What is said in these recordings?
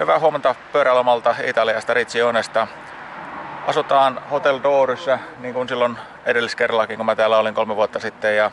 Hyvää huomenta pyöräilomalta Italiasta, Riccionesta. Asutaan Hotel Doryssä, niin kuin silloin edelliskerrallakin, kun mä täällä olin 3 vuotta sitten. Ja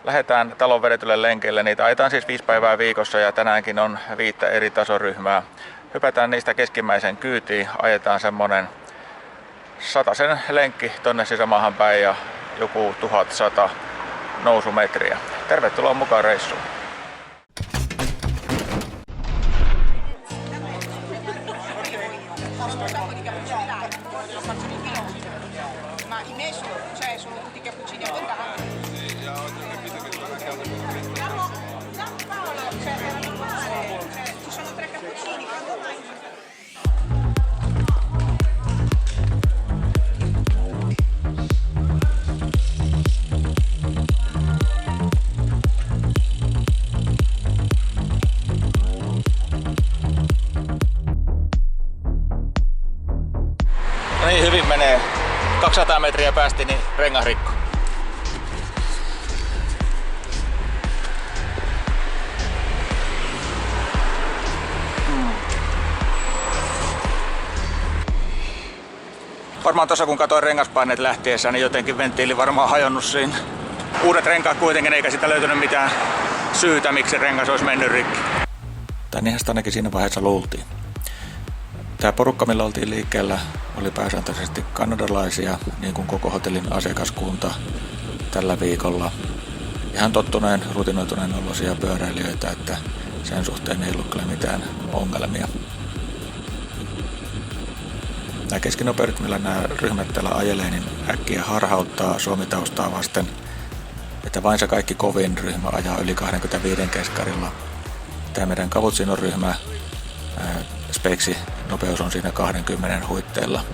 lähdetään talon vedetylle lenkille. Niitä ajetaan siis 5 päivää viikossa ja tänäänkin on 5 eri tasoryhmää. Hypätään niistä keskimmäisen kyytiin, ajetaan semmonen 100 lenkki tonne sisämaahan päin ja joku 1100 nousumetriä. Tervetuloa mukaan reissuun. No niin, hyvin menee. 200 metriä päästi, niin rengas rikko. Varmaan tuossa kun katsoin rengaspaineet lähtiessä, niin jotenkin venttiili varmaan hajonnut siinä. Uudet renkaat kuitenkin, eikä sitä löytynyt mitään syytä, miksi rengas olisi mennyt rikki. Tai niinhän sitä ainakin siinä vaiheessa luultiin. Tämä porukka, millä oltiin liikkeellä, oli pääsääntöisesti kanadalaisia, niin kuin koko hotellin asiakaskunta tällä viikolla. Ihan tottuneen, rutinoituneen oloisia pyöräilijöitä, että sen suhteen ei ollut kyllä mitään ongelmia. Nämä keskinopeudet, millä nämä ryhmät täällä ajelee, niin äkkiä harhauttaa Suomi-taustaa vasten, että vain se kaikki kovin ryhmä ajaa yli 25 keskarilla. Tämä meidän Cavazzino ryhmä, speksi nopeus on siinä 20 huitteilla.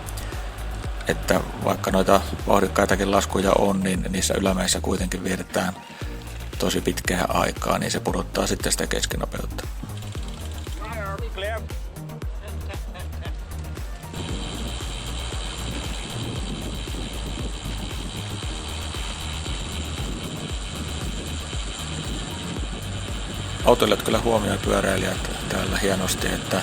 Että vaikka noita vauhdikkaitakin laskuja on, niin niissä ylämäissä kuitenkin vietetään tosi pitkää aikaa, niin se pudottaa sitten sitä keskinopeutta. Autoilijat kyllä huomioi pyöräilijät täällä hienosti, että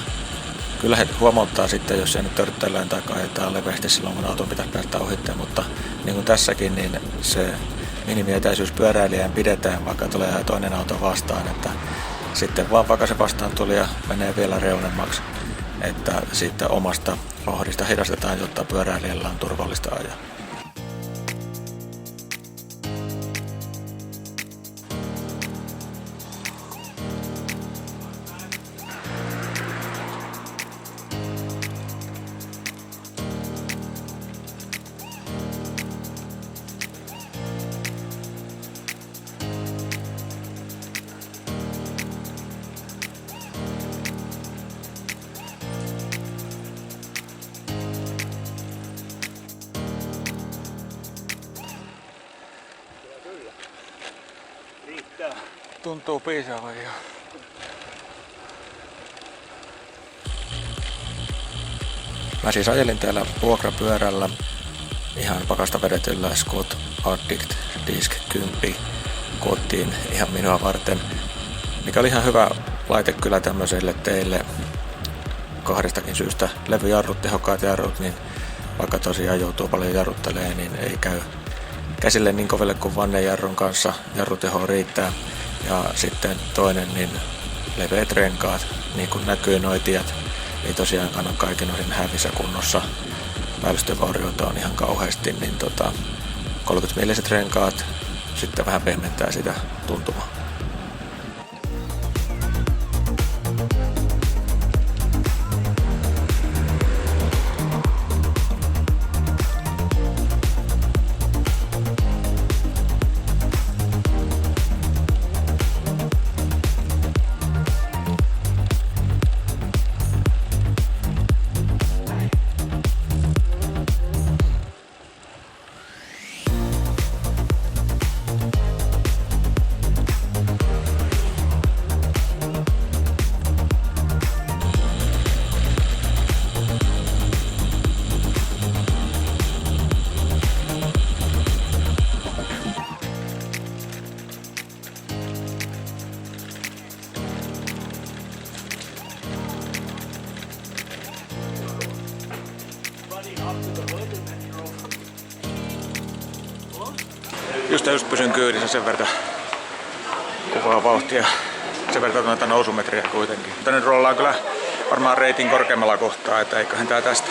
kyllä he huomauttaa sitten, jos ei nyt törttäillään tai ajetaan leveästi silloin, kun auton pitäisi päästä ohitteen, mutta niin kuin tässäkin, niin se minimietäisyys pyöräilijään pidetään, vaikka tulee toinen auto vastaan, että sitten vaan vaikka se vastaan tuli ja menee vielä reunemmaksi, että sitten omasta vauhdista hidastetaan, jotta pyöräilijällä on turvallista ajaa. Tuntuu piisavan jo. Mä siis ajelin täällä vuokrapyörällä ihan pakasta vedetyllä Scott Addict Disc 10 kotiin ihan minua varten, mikä oli ihan hyvä laite kyllä tämmöiselle teille 2 syystä. Levyjarrut, tehokkaat jarrut, niin vaikka tosiaan joutuu paljon jarruttelemaan, niin ei käy käsille niin koville kuin vannejarrun kanssa. Jarruteho riittää. Ja sitten toinen, niin leveät renkaat, niin kuin näkyy noi tiet, ei tosiaankaan ole kaikin osin hävissä kunnossa. Päällystevaurioita on ihan kauheasti, niin 30 milliset renkaat sitten vähän pehmentää sitä tuntumaa. Just pysyn kyydissä sen verran kuvaa vauhtia. Sen verran noita nousumetriä kuitenkin. Mutta nyt rollaan kyllä varmaan reitin korkeammalla kohtaa, että eiköhän tää tästä.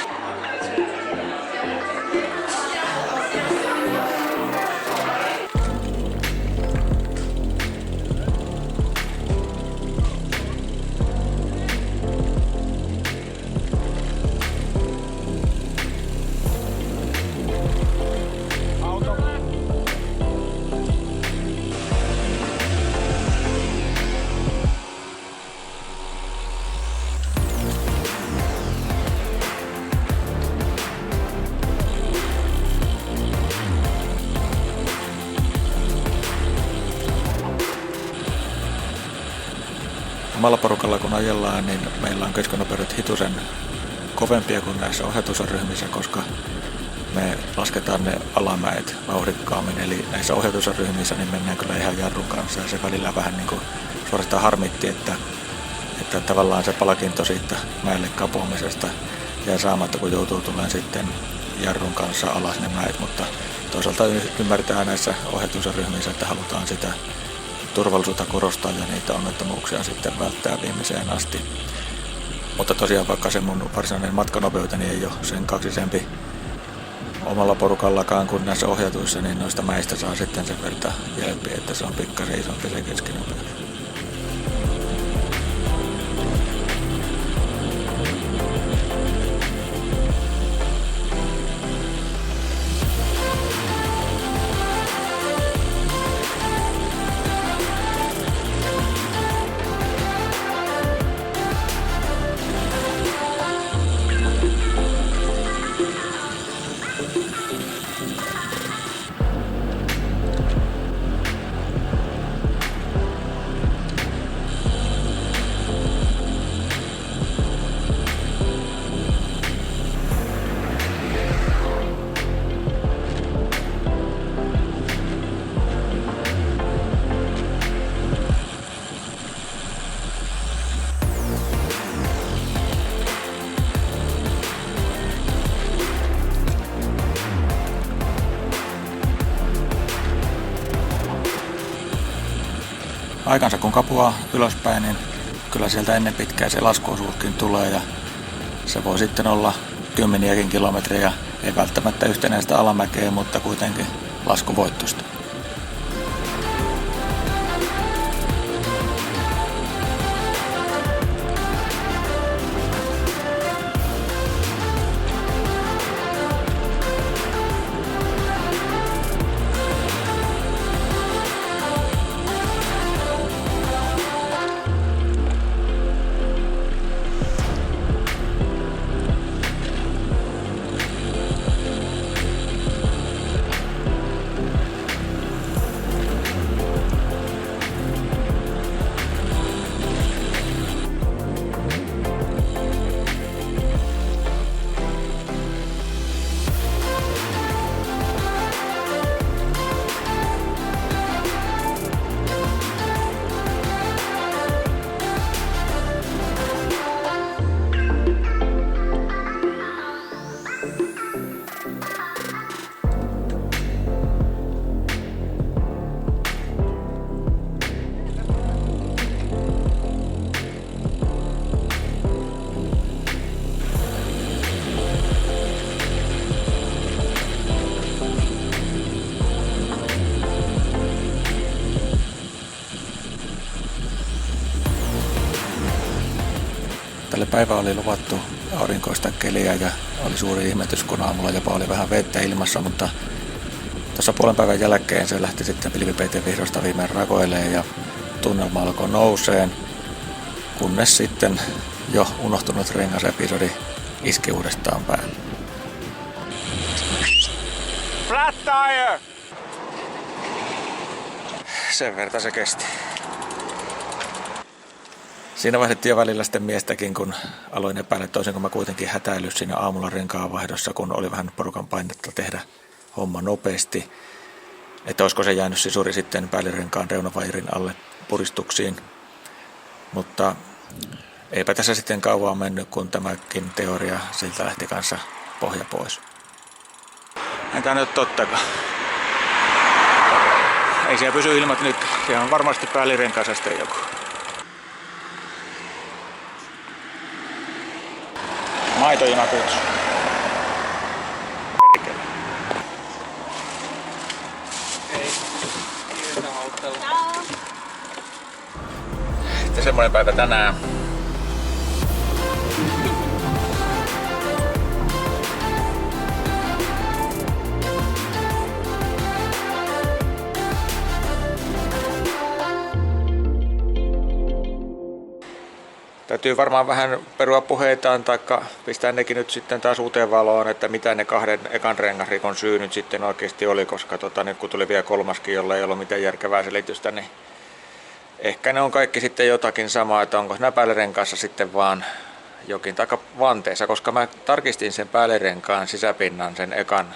Omalla porukalla kun ajellaan, niin meillä on keskonopeudet hitusen kovempia kuin näissä ohjatusaryhmissä, koska me lasketaan ne alamäet vauhdikkaammin. Eli näissä ohjatusaryhmissä niin mennään kyllä ihan jarrun kanssa ja se välillä vähän niin kuin suorastaan harmitti, että tavallaan se palkinto siitä mäelle kapoamisesta jää saamatta, kun joutuu tulemaan sitten jarrun kanssa alas ne mäet, mutta toisaalta ymmärtää näissä ohjatusaryhmissä, että halutaan sitä turvallisuutta korostaa ja niitä onnettomuuksia sitten välttää viimeiseen asti. Mutta tosiaan vaikka se mun varsinainen matkanopeuteni ei ole sen kaksisempi omalla porukallakaan kuin näissä ohjatuissa, niin noista mäistä saa sitten sen verran jälpi, että se on pikkasen isompi se keskinopeus. Aikansa kun kapuaa ylöspäin, niin kyllä sieltä ennen pitkää se laskuosuuskin tulee ja se voi sitten olla kymmeniäkin kilometrejä, ei välttämättä yhtenäistä alamäkeä, mutta kuitenkin laskuvoittosta. Tälle päivä oli luvattu aurinkoista keliä ja oli suuri ihmetys, kun aamulla jopa oli vähän vettä ilmassa, mutta tuossa puolen päivän jälkeen se lähti sitten pilvipeite vihdosta viimein rakoilemaan ja tunnelma alkoi nouseen, kunnes sitten jo unohtunut rengasepisodi iski uudestaan päälle. Flat tire! Sen verran se kesti. Siinä vaihdettiin jo välillä sitten miestäkin, kun aloin epäillä, toisin kun mä kuitenkin hätäillyt siinä aamulla renkaanvaihdossa, kun oli vähän porukan painetta tehdä homma nopeasti. Että olisiko se jäänyt sisuri sitten päällirenkaan reunavairin alle puristuksiin. Mutta eipä tässä sitten kauan mennyt, kun tämäkin teoria siltä lähti kanssa pohja pois. Ei tää nyt tottakaan. Ei siellä pysy ilmat nyt. Siellä on varmasti päällirenkaassa sitten joku. Maitojuna kutsu. Perkele. Sitten semmoinen päivä tänään. Täytyy varmaan vähän perua puheitaan, taikka pistää nekin nyt sitten taas uuteen valoon, että mitä ne 2 ekan rengasrikon syy nyt sitten oikeasti oli, koska nyt kun tuli vielä 3, jolla ei ollut mitään järkevää selitystä, niin ehkä ne on kaikki sitten jotakin samaa, että onko nämä päällirenkaassa sitten vaan jokin taikka vanteessa, koska mä tarkistin sen päällirenkaan sisäpinnan sen ekan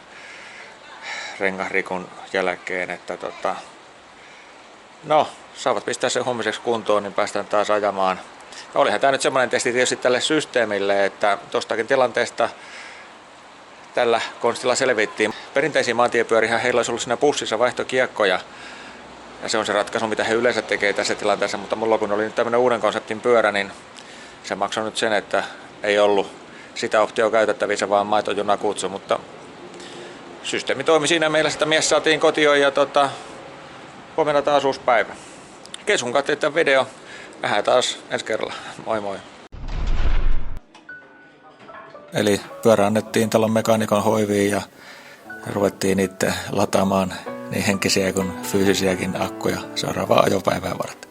rengasrikon jälkeen, että no, saavat pistää sen huomiseksi kuntoon, niin päästään taas ajamaan. Ja olihan tämä nyt semmoinen testi tietysti tälle systeemille, että tuostakin tilanteesta tällä konstilla selvittiin. Perinteisiin maantiepyörihän heillä olisi ollut siinä pussissa vaihtokiekkoja. Ja se on se ratkaisu, mitä he yleensä tekee tässä tilanteessa. Mutta mulla kun oli nyt tämmöinen uuden konseptin pyörä, niin se maksoi nyt sen, että ei ollut sitä optioa käytettävissä, vaan maitojuna kutsu. Mutta systeemi toimi siinä meillä, että mies saatiin kotiin ja huomenna taas uusi päivä. Kiitos kun katsoit tämän video. Nähdään taas ensi kerralla. Moi moi. Eli pyörä annettiin talon mekaanikon hoiviin ja ruvettiin itse lataamaan niin henkisiä kuin fyysisiäkin akkuja seuraavaa ajopäivää varten.